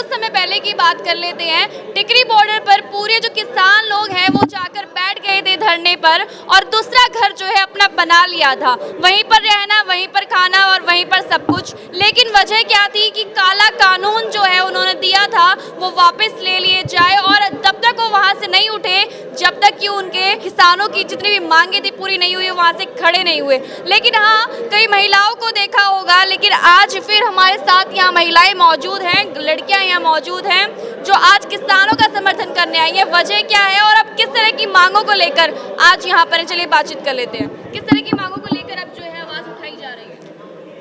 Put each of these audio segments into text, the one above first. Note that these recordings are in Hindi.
समय पहले की बात कर लेते हैं। टिकरी बॉर्डर पर पूरे जो किसान लोग हैं वो जाकर बैठ गए थे धरने पर और दूसरा घर जो है अपना बना लिया था, वहीं पर रहना, वहीं पर खाना और वहीं पर सब कुछ। लेकिन वजह क्या थी कि काला कानून जो है उन्होंने दिया था वो वापस ले लिए जाए और तब तक वो वहाँ से नहीं उठे जब तक कि उनके किसानों की जितनी भी मांगे थी पूरी नहीं हुई, वहाँ से खड़े नहीं हुए। लेकिन हाँ, कई महिलाओं को देखा होगा, लेकिन आज फिर हमारे साथ यहाँ महिलाएं मौजूद हैं, लड़कियां यहाँ मौजूद हैं जो आज किसानों का समर्थन करने आई है। वजह क्या है और अब किस तरह की मांगों को लेकर आज यहाँ पर, चलिए बातचीत कर लेते हैं। किस तरह की मांगों को लेकर अब जो है आवाज उठाई जा रही है?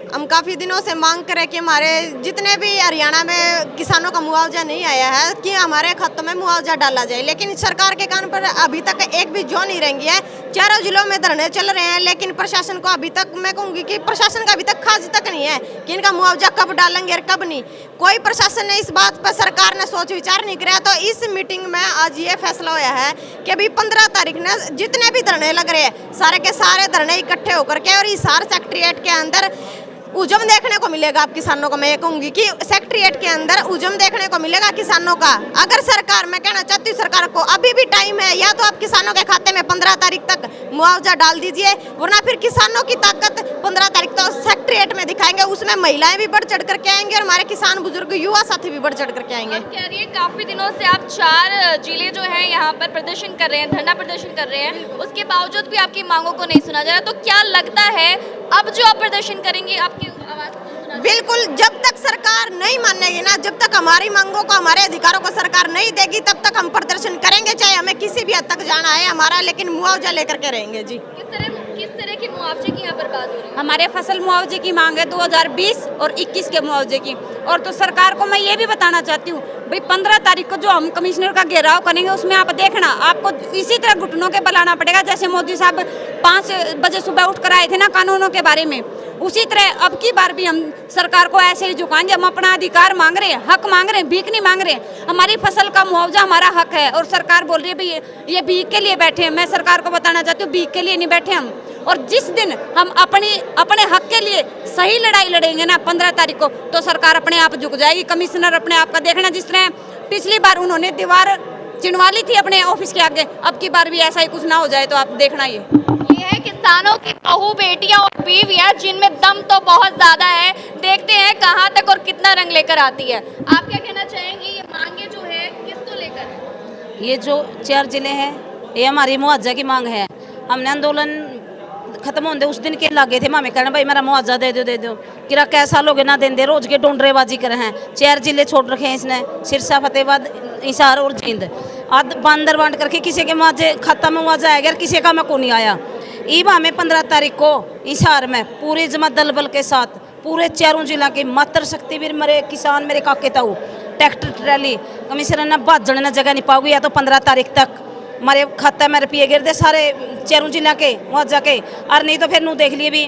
हम काफ़ी दिनों से मांग करें कि हमारे जितने भी हरियाणा में किसानों का मुआवजा नहीं आया है कि हमारे खातों में मुआवजा डाला जाए, लेकिन सरकार के कान पर अभी तक एक भी जो नहीं रहेंगी है। चारों जिलों में धरने चल रहे हैं, लेकिन प्रशासन को अभी तक, मैं कहूँगी कि प्रशासन का अभी तक खास तक नहीं है कि इनका मुआवजा कब डालेंगे और कब नहीं। कोई प्रशासन ने इस बात पर, सरकार ने सोच विचार नहीं कराया। तो इस मीटिंग में आज ये फैसला होया है कि अभी 15 तारीख ने जितने भी धरने लग रहे हैं सारे के सारे धरने इकट्ठे होकर के और हिसार सेक्रेटेरिएट के अंदर उजम देखने को मिलेगा। आप किसानों को मैं ये कहूंगी कि सेक्रेटेरिएट के अंदर उजम देखने को मिलेगा किसानों का। अगर सरकार, मैं कहना चाहती हूँ सरकार को अभी भी टाइम है, या तो आप किसानों के खाते में 15 तारीख तक मुआवजा डाल दीजिए, वरना फिर किसानों की ताकत 15 तारीख तक सेक्रेटेरिएट में दिखाएंगे। उसमें महिलाएं भी बढ़ चढ़ करके आएंगे और हमारे किसान बुजुर्ग युवा साथी भी बढ़ चढ़ करके आएंगे। कह रही है काफी दिनों से आप 4 जिले जो है यहाँ पर प्रदर्शन कर रहे हैं, धरना प्रदर्शन कर रहे हैं, उसके बावजूद भी आपकी मांगों को नहीं सुना जा रहा। तो क्या लगता है अब जो आप प्रदर्शन करेंगे आपकी आवाज बिल्कुल, जब तक सरकार नहीं मानेगी ना, जब तक हमारी मांगों को, हमारे अधिकारों को सरकार नहीं देगी, तब तक हम प्रदर्शन करेंगे, चाहे हमें किसी भी हद तक जाना है हमारा, लेकिन मुआवजा लेकर के रहेंगे। जी, किस तरह की मुआवजे की यहाँ पर बात हो रही है? हमारे फसल मुआवजे की मांग है 2020 और 21 के मुआवजे की। और तो सरकार को मैं ये भी बताना चाहती हूँ भाई 15 तारीख को जो हम कमिश्नर का घेराव करेंगे उसमें आप देखना, आपको इसी तरह घुटनों के बल आना पड़ेगा जैसे मोदी साहब 5 बजे सुबह उठ कर आए थे ना कानूनों के बारे में। उसी तरह अब की बार भी हम सरकार को ऐसे ही झुकाएंगे। हम अपना अधिकार मांग रहे हैं, हक मांग रहे हैं, भीख नहीं मांग रहे हैं। हमारी फसल का मुआवजा हमारा हक है और सरकार बोल रही है भाई ये भीख के लिए बैठे हैं। मैं सरकार को बताना चाहती हूँ भीख के लिए नहीं बैठे हम। और जिस दिन हम अपने हक के लिए सही लड़ाई लड़ेंगे ना 15 तारीख को, तो सरकार अपने आप झुक जाएगी। कमिश्नर अपने आप का देखना, जिस तरह पिछली बार उन्होंने दीवार चिनवा ली थी अपने ऑफिस के आगे, अब की बार भी ऐसा ही कुछ ना हो जाए। तो आप देखना ये है किसानों की बहू, बेटियां और बीवियां जिनमें दम तो बहुत ज्यादा है। देखते हैं कहां तक और कितना रंग लेकर आती है। आप क्या कहना चाहेंगे, ये मांगे जो है किसको लेकर है? ये जो 4 जिले हैं ये हमारी मुआवजा की मांग है। हमने आंदोलन खत्म होने उस दिन के लागे थे मामे कहना भाई मेरा मुआवजा दे दो किरा कैसा लोग ना देंगे, रोज के डोंडरेबाजी कर हैं। 4 जिले छोड़ रखे हैं इसने, सिरसा, फतेहाबाद, हिसार और जींद। आध बांदर बांट करके किसी के मुआवजे खाता में मुआवजा आएगा, किसी का में को नहीं आया। ईब हमें 15 तारीख को हिसार में पूरे जमा दल बल के साथ पूरे 4 जिला के मातृ शक्तिवीर मेरे किसान, मेरे काके ताऊ, ट्रैक्टर ट्रैली कमिश्नर ने भाजने ना जगह नहीं पाओगी, या तो 15 तारीख तक हमारे खाता में रुपये गिर दे सारे 4 जिला के मुआवजा के, और नहीं तो फिर नू देख लिए भी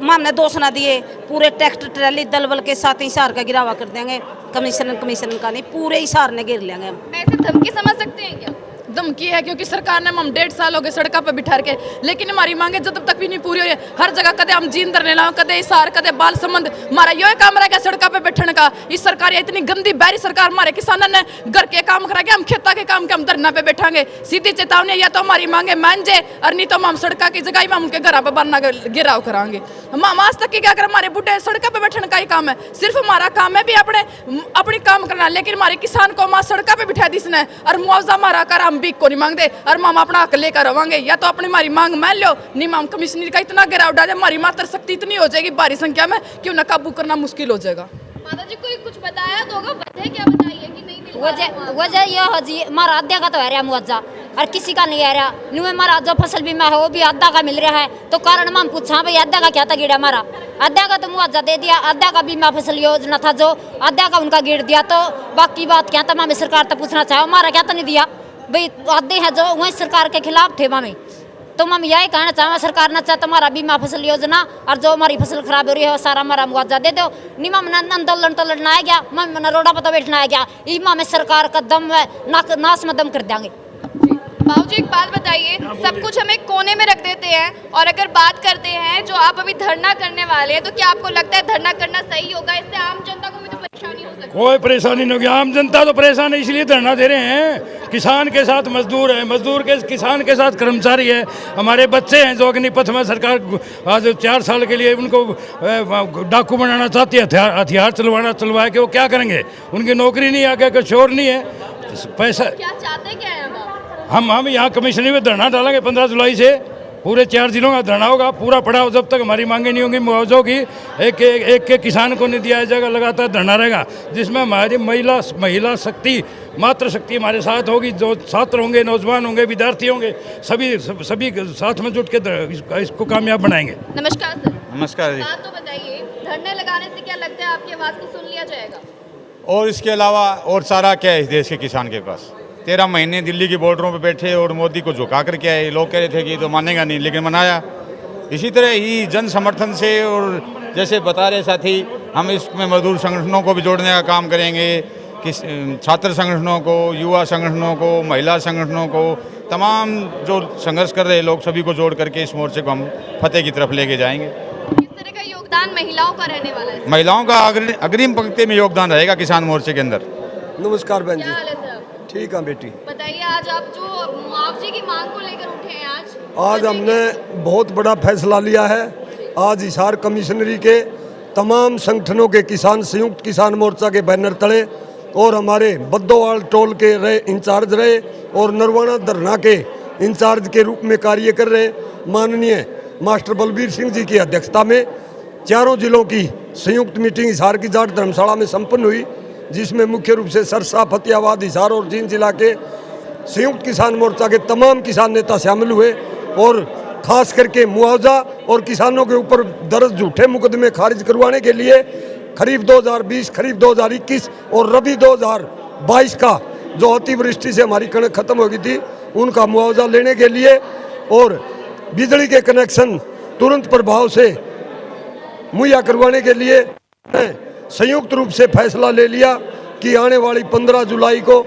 हमने 2 सुना दिए पूरे ट्रैक्टर ट्रैली दल बल के साथ हिसार का गिरावा कर देंगे। कमिश्नर का नहीं, पूरे हिसार ने गिर लेंगे हम। मैं इसे धमकी समझ सकते हैं क्या? धमकी है क्योंकि सरकार ने हम 1.5 साल हो गए सड़कों पे बिठा के, लेकिन हमारी मांगे जब तक भी नहीं पूरी हो रही। हर जगह कदे हम जींद धरने लाओ, कदे हिसार, कदे बाल संबंध, हमारा यो काम रह गया सड़कों पे बैठने का। इस सरकार इतनी गंदी बैरी सरकार, हमारे किसानों ने घर के काम करा के हम खेता के काम के हम धरना पे बैठांगे। सीधी चेतावनी, या तो हमारी मांगे मान जाए और नहीं तो हम सड़क की जगह हम उनके घर पर बनना गिराव कराएंगे। हम आज तक क्या कर, हमारे बुढ़े सड़कों पे बैठने का ही काम है, सिर्फ हमारा काम है भी अपनी काम करना। लेकिन हमारे किसान को हमारा सड़कों पे बिठा दी इसने और मुआवजा हमारा कर हम भीख को नहीं मांगते और हम अपना हक लेकर रवांगे। या तो अपनी हमारी मांग मान लो, नहीं हम कमिश्नर का इतना गिराव डाले, हमारी मात्र शक्ति इतनी हो जाएगी भारी संख्या में कि उन्हें काबू करना मुश्किल हो जाएगा। माता जी कोई कुछ बताया तो होगा, वजह क्या बताइए कि नहीं मिल पा रहा? वजह यह है जी हमारा आधा का तो है रहा मुआवजा और किसी का नहीं आ रहा। न्यू हमारा जो फसल बीमा है वो भी आधा का मिल रहा है। तो कारण हम पूछा भाई आधा का क्या था गिरा, हमारा आधा का तो मुआवजा दे दिया, आधा का बीमा फसल योजना था जो आधा का उनका गिर दिया। तो बाकी बात क्या था, हमें सरकार तो पूछना चाहो हमारा क्या तो नहीं दिया भाई, आधे हैं जो वही सरकार के खिलाफ थे मामी। तो हम यही कहना चाहें सरकार ने चाहता हमारा बीमा फसल योजना और जो हमारी फसल खराब हो रही है वो सारा हमारा मुआवजा दे दो। नहीं माम आंदोलन तो लड़ना है क्या, मम रोडा पर तो बैठना है क्या, इमा में सरकार का दम नाश में दम कर देंगे। बाबूजी एक बात बताइए, सब कुछ हम एक कोने में रख देते हैं और अगर बात करते हैं जो आप अभी धरना करने वाले हैं, तो क्या आपको लगता है धरना करना सही होगा? इससे आम जनता को भी तो परेशानी हो सकती है? कोई परेशानी नहीं होगी। आम जनता तो परेशान है, इसलिए धरना दे रहे हैं। किसान के साथ मजदूर है, मजदूर के किसान के साथ कर्मचारी है, हमारे बच्चे हैं जो अग्निपथ में सरकार आज 4 साल के लिए उनको डाकू बनाना चाहती है, हथियार चलवाया कि वो क्या करेंगे? उनकी नौकरी नहीं, आगे कुछ और नहीं है, पैसा। क्या चाहते क्या हैं आप? हम यहाँ कमिश्नरी में धरना डालेंगे 15 जुलाई से, पूरे 4 जिलों का धरना होगा, पूरा पड़ा हो जब तक हमारी मांगे नहीं होंगी मुआवजों की। एक के किसान को नहीं दिया जाएगा, लगातार धरना रहेगा, जिसमें हमारी महिला शक्ति, मातृ शक्ति हमारे साथ होगी। जो छात्र होंगे, नौजवान होंगे, विद्यार्थी होंगे, सभी साथ में जुट के इसको कामयाब बनाएंगे। नमस्कार सर। नमस्कार जी। बात तो बताइए, धरने लगाने से क्या लगता है आपकी आवाज़ को सुन लिया जाएगा? और इसके अलावा और सारा क्या है इस देश के किसान के पास? 13 महीने दिल्ली की बॉर्डरों पे बैठे और मोदी को झुका कर क्या है, लोग कह रहे थे कि तो मानेगा नहीं, लेकिन मनाया। इसी तरह ही जन समर्थन से, और जैसे बता रहे साथी, हम इसमें मजदूर संगठनों को भी जोड़ने का काम करेंगे, कि छात्र संगठनों को, युवा संगठनों को, महिला संगठनों को, तमाम जो संघर्ष कर रहे लोग, सभी को जोड़ करके इस मोर्चे को हम फतेह की तरफ लेके जाएंगे। किस तरह का योगदान महिलाओं का रहने वाला है? महिलाओं का अग्रिम पंक्ति में योगदान रहेगा किसान मोर्चे के अंदर। नमस्कार बहन क्या जी। हाल है सर? ठीक है बेटी। बताइए, आज आप जो मुआवजे की मांग को लेकर उठे हैं, आज हमने बहुत बड़ा फैसला लिया है। आज हिसार कमिश्नरी के तमाम संगठनों के किसान संयुक्त किसान मोर्चा के बैनर तले और हमारे बद्दोवाल टोल के रहे इंचार्ज रहे और नरवाना धरना के इंचार्ज के रूप में कार्य कर रहे माननीय मास्टर बलबीर सिंह जी की अध्यक्षता में चारों जिलों की संयुक्त मीटिंग हिसार की जाट धर्मशाला में संपन्न हुई, जिसमें मुख्य रूप से सरसा, फतेहाबाद, हिसार और जींद जिला के संयुक्त किसान मोर्चा के तमाम किसान नेता शामिल हुए और खास करके मुआवजा और किसानों के ऊपर दर्ज झूठे मुकदमे खारिज करवाने के लिए खरीफ 2020, खरीफ 2021 और रबी 2022 का जो अतिवृष्टि से हमारी कणक खत्म हो गई थी, उनका मुआवजा लेने के लिए और बिजली के कनेक्शन तुरंत प्रभाव से मुहैया करवाने के लिए संयुक्त रूप से फैसला ले लिया कि आने वाली 15 जुलाई को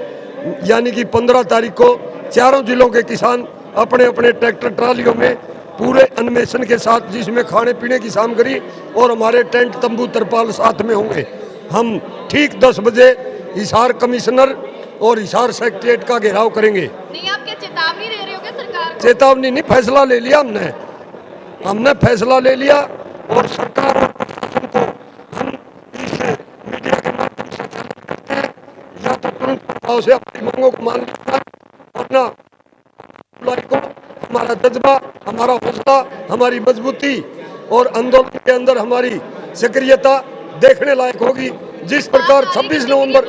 यानी कि 15 तारीख को चारों जिलों के किसान अपने अपने ट्रैक्टर ट्रालियों में पूरे अन्वेषण के साथ, जिसमें खाने पीने की सामग्री और हमारे टेंट तंबू तरपाल साथ में होंगे, हम ठीक 10 बजे हिसार कमिश्नर और हिसार सेक्रेटेरिएट का घेराव करेंगे। नहीं, आप क्या चेतावनी दे रहे हो क्या सरकार को? चेतावनी नहीं, फैसला ले लिया हमने फैसला ले लिया और सरकार और प्रशासन को हम इस मीडिया के माध्यम से चैलेंज करते हैं, या तो तुरंत प्रभाव से अपनी मांगों को मान लिया, वरना को हमारा जज्बा, हमारा हौसला, हमारी मजबूती और आंदोलन के अंदर हमारी सक्रियता देखने लायक होगी। जिस प्रकार 26 नवंबर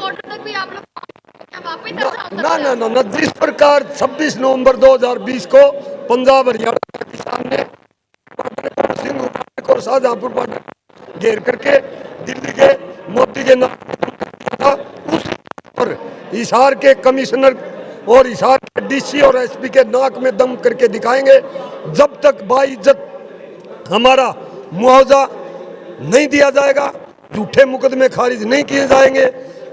ना जिस प्रकार 26 नवंबर 2020 को पंजाब हरियाणा के किसान ने और शाहजहांपुर बॉर्डर घेर करके दिल्ली के मोदी के नाम था, उस पर हिसार के कमिश्नर और हिसार के डीसी और एसपी के नाक में दम करके दिखाएंगे। जब तक बाइज्जत हमारा मुआवजा नहीं दिया जाएगा, झूठे मुकदमे खारिज नहीं किए जाएंगे,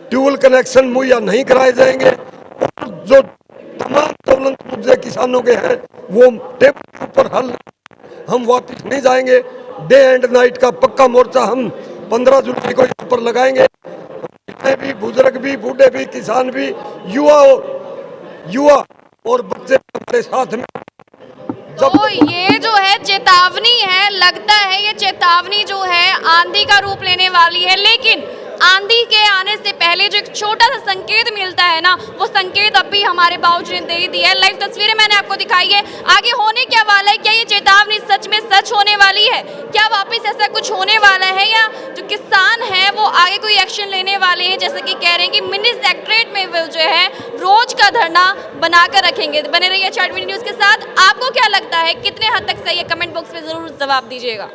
ट्यूबवेल कनेक्शन मुहैया नहीं कराए जाएंगे और जो तमाम ज्वलंत मुद्दे किसानों के हैं वो टेबल के ऊपर हल, हम वापस नहीं जाएंगे। डे एंड नाइट का पक्का मोर्चा हम 15 जुलाई को यहाँ पर लगाएंगे। भी, बुजुर्ग भी, बूढ़े भी, किसान भी, युवा और बच्चे हमारे साथ में। तो ये जो है चेतावनी है, लगता है ये चेतावनी जो है आंधी का रूप लेने वाली है, लेकिन आंधी के आने से पहले जो एक छोटा सा संकेत मिलता है ना, वो संकेत अभी हमारे बाबूजी ने दे ही दिया है। लाइव तस्वीरें मैंने आपको दिखाई है। आगे होने क्या वाला है? क्या ये चेतावनी सच में सच होने वाली है? क्या वापस ऐसा कुछ होने वाला है, या जो किसान हैं वो आगे कोई एक्शन लेने वाले हैं? जैसे कि कह रहे हैं कि मिनी सेक्रेटरीट में वो जो है रोज का धरना बनाकर रखेंगे। बने रहिए चार्ट मीडिया न्यूज़ के साथ। आपको क्या लगता है, कितने हद तक सही है? कमेंट बॉक्स में जरूर जवाब दीजिएगा।